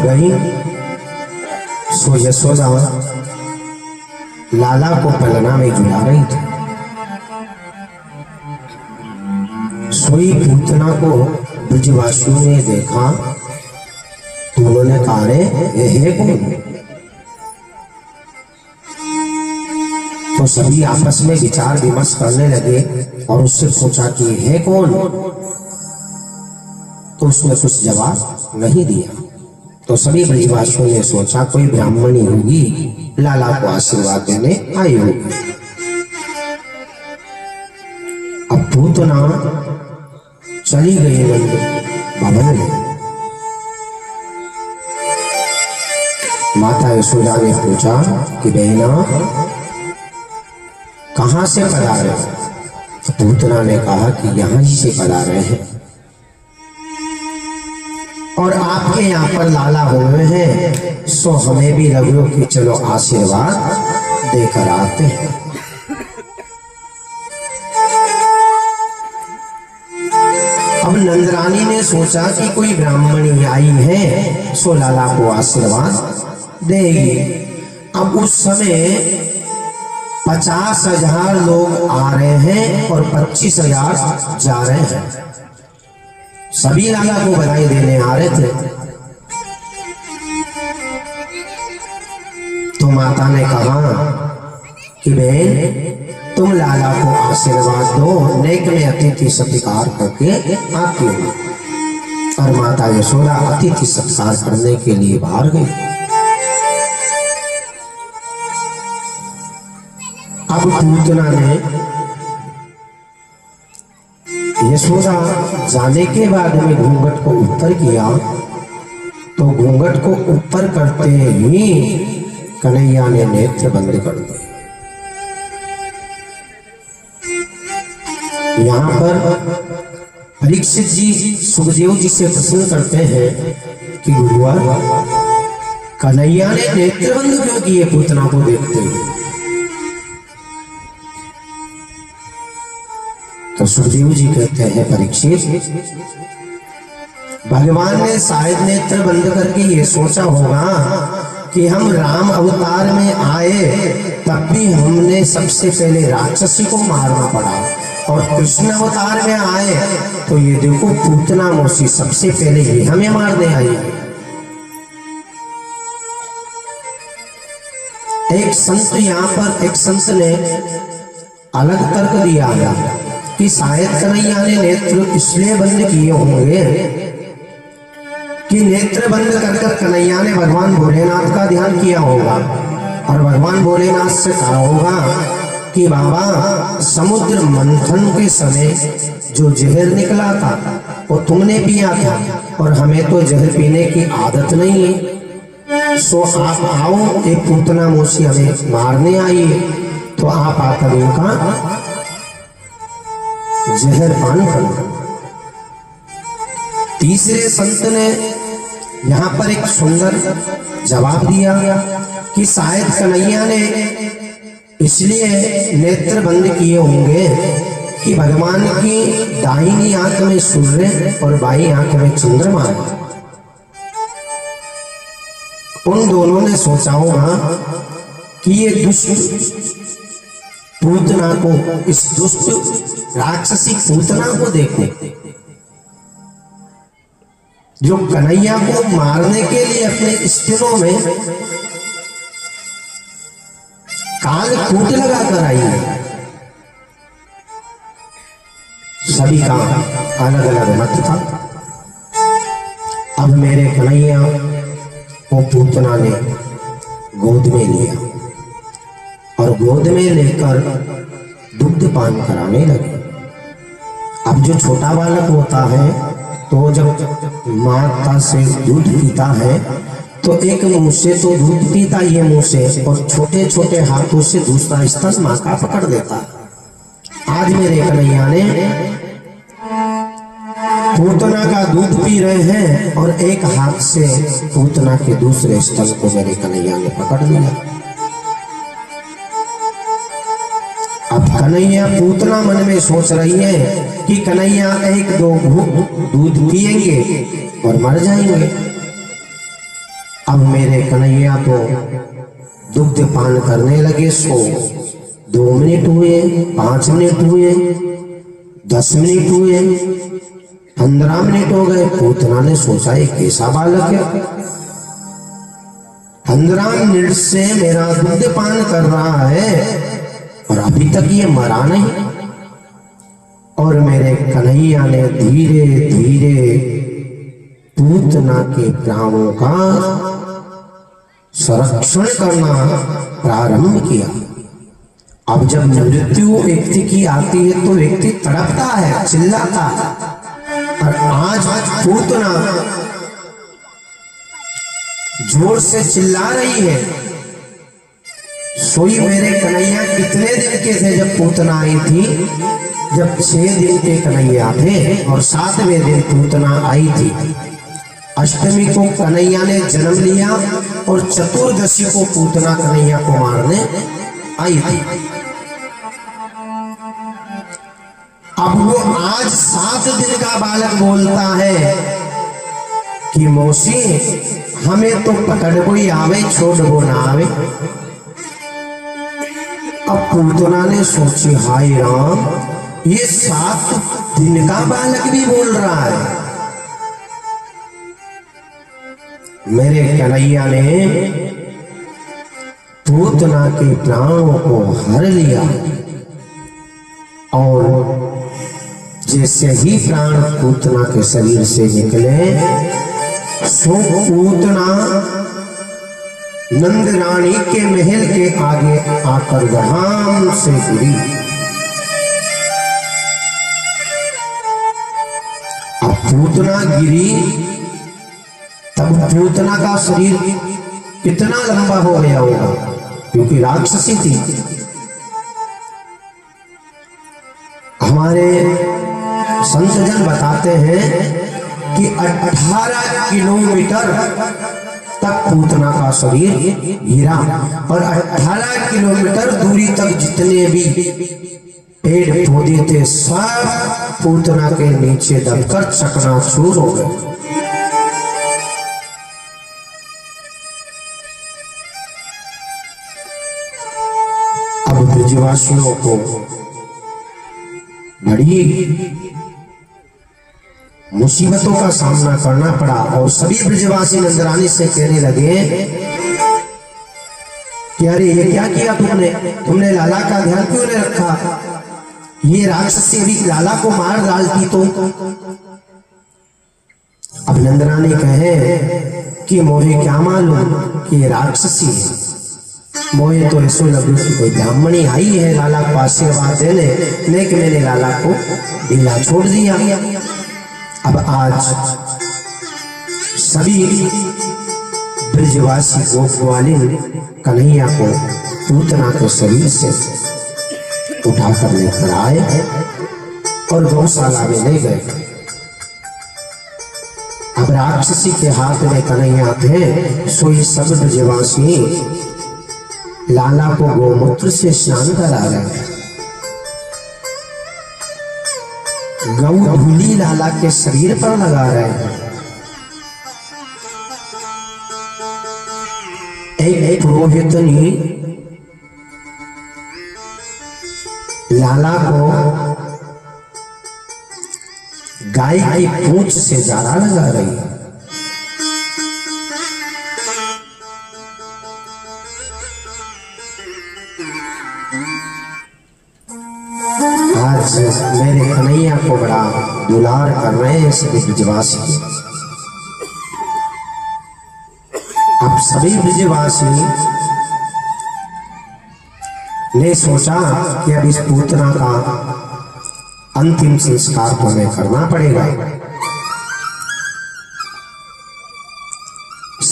गई सो यशोदा लाला को पलना में झुला रही थी। सोई पूतना को ब्रजवासियों ने देखा तो उन्होंने कहा रे ये कौन? तो सभी आपस में विचार विमर्श करने लगे और उससे पूछा कि है कौन? तो उसने कुछ जवाब नहीं दिया। तो सभी ब्रजवासियों ने सोचा कोई ब्राह्मणी होगी, लाला को आशीर्वाद देने आई होगी। अब पूतना चली गई नंद भवन में। माता यशोदा ने पूछा कि बहना कहां से पधारे? तो पूतना ने कहा कि यहां ही से पधारे हैं और आपके यहाँ पर लाला हुए हैं, सो हमें भी लगे कि चलो आशीर्वाद देकर आते हैं। अब नंदरानी ने सोचा कि कोई ब्राह्मणी आई है, सो लाला को आशीर्वाद देगी। अब उस समय 50,000 लोग आ रहे हैं और 25,000 जा रहे हैं। सभी लाला को बधाई देने आ रहे थे। तो माता ने कहा कि बहन तुम लाला को आशीर्वाद दो, नेक में अतिथि सत्कार करके आती हो। और माता यशोदा अतिथि सत्कार करने के लिए बाहर गई। अब पूतना ने यशोदा जाने के बाद में घूंघट को ऊपर किया, तो घूंघट को ऊपर करते ही कन्हैया ने नेत्र बंद कर दिए। यहाँ पर परीक्षित जी सुखदेव जी से प्रश्न करते हैं कि गुरुवर कन्हैया ने नेत्र बंद क्यों किए पूतना को देखते हुए? तो सुखदेव जी कहते हैं परीक्षित भगवान ने शायद नेत्र बंद करके ये सोचा होगा कि हम राम अवतार में आए तब भी हमने सबसे पहले राक्षसी को मारना पड़ा, और कृष्ण अवतार में आए तो ये देखो पूतना मौसी सबसे पहले ये हमें मारने आई। एक संत यहाँ पर एक संत ने अलग तर्क दिया है कि शायद कन्हैया ने नेत्र इसलिए बंद किए होंगे कि नेत्र बंद कर कन्हैया ने भगवान भोलेनाथ का ध्यान किया होगा और भगवान भोलेनाथ से कहा होगा कि बाबा समुद्र मंथन के समय जो जहर निकला था वो तुमने पिया था और हमें तो जहर पीने की आदत नहीं है, सो आप आओ, एक पूतना मौसी हमें मारने आई है, तो आप आकर उनका जहर पान करो। तीसरे संत ने यहाँ पर एक सुंदर जवाब दिया कि शायद कन्हैया ने इसलिए नेत्र बंद किए होंगे कि भगवान की दाहिनी आंख में सूर्य और बाईं आंख में चंद्रमा है। उन दोनों ने सोचा होगा कि ये दुष्ट पूतना को, इस दुष्ट राक्षसी पूतना को देखो जो कन्हैया को मारने के लिए अपने स्तनों में काल कूट लगा कर आई है। सभी का अलग अलग मत था। अब मेरे कन्हैया को पूतना ने गोद में लिया और गोद में लेकर दुग्ध पान कराने लगे। अब जो छोटा बालक होता है तो जब माता से दूध पीता है तो एक मुंह से तो दूध पीता ये मुंह से, और छोटे छोटे हाथों से दूसरा स्तन मां का पकड़ देता। आज मेरे कन्हैया ने पूतना का दूध पी रहे हैं और एक हाथ से पूतना के दूसरे स्तन को मेरे कन्हैया ने पकड़ लिया। अब कन्हैया पूतना मन में सोच रही है कि कन्हैया एक दो घूंट दूध पिएंगे और मर जाएंगे। अब मेरे कन्हैया तो दुग्ध पान करने लगे। सो 2 मिनट हुए, 5 मिनट हुए, 10 मिनट हुए, 15 मिनट हो गए। पूतना ने सोचा ये कैसा बालक है, 15 मिनट से मेरा दूध पान कर रहा है और अभी तक ये मरा नहीं। और मेरे कन्हैया ने धीरे धीरे पूतना के प्राणों का संरक्षण करना प्रारंभ किया। अब जब मृत्यु व्यक्ति की आती है तो व्यक्ति तड़पता है, चिल्लाता है। और आज पूतना जोर से चिल्ला रही है। सोई मेरे कन्हैया कितने दिन के थे जब पूतना आई थी? जब 6 दिन के कन्हैया थे और 7वें दिन पूतना आई थी। अष्टमी को कन्हैया ने जन्म लिया और चतुर्दशी को पूतना कन्हैया को मारने आई थी। अब वो आज 7 दिन का बालक बोलता है कि मौसी हमें तो पकड़ कोई आवे, छोड़ वो ना आवे। अब पूतना ने सोची हाय राम, ये 7 दिन का बालक भी बोल रहा है। मेरे कन्हैया ने पूतना के प्राणों को हर लिया और जैसे ही प्राण पूतना के शरीर से निकले सो पूतना नंद रानी के महल के आगे आकर धड़ाम से गिरी। अब पूतना गिरी तब पूतना का शरीर कितना लंबा हो गया होगा, क्योंकि राक्षसी थी। हमारे संतजन बताते हैं कि 18 किलोमीटर तक पूतना का शरीर गिरा और 18 किलोमीटर दूरी तक जितने भी पेड़ पौधे थे सब पूतना के नीचे दबकर चकनाचूर हो गए। अब ब्रजवासियों को बड़ी मुसीबतों का सामना करना पड़ा और सभी ब्रजवासी नंदरानी से कहने लगे कि अरे ये क्या किया तुमने लाला का ध्यान क्यों नहीं रखा? ये राक्षसी भी लाला को मार डालती तो। अब नंदरानी कहे कि मोहे क्या मालूम कि राक्षसी है, मोहे तो ऐसा लगे कि कोई ब्राह्मणी आई है लाला को आशीर्वाद देने, लेकिन मैंने लाला को ढीला छोड़ दिया। अब आज सभी ब्रजवासी गोपवालिन कन्हैया को पूतना के शरीर से उठाकर लेकर आए और गौशाला में ले गए। अब राक्षसी के हाथ में कन्हैया थे, सोई सब ब्रजवासी लाला को गोमूत्र से स्नान करा रहे। गौ धूली लाला के शरीर पर लगा रहे हैं। एक पुरोहितनी लाला को गाय की पूंछ से जारा लगा रही है। आज मेरे कन्हैया को बड़ा दुलार कर रहे हैं सभी ब्रजवासी। अब सभी ब्रजवासी ने सोचा कि अब इस पूतना का अंतिम संस्कार तो हमें करना पड़ेगा।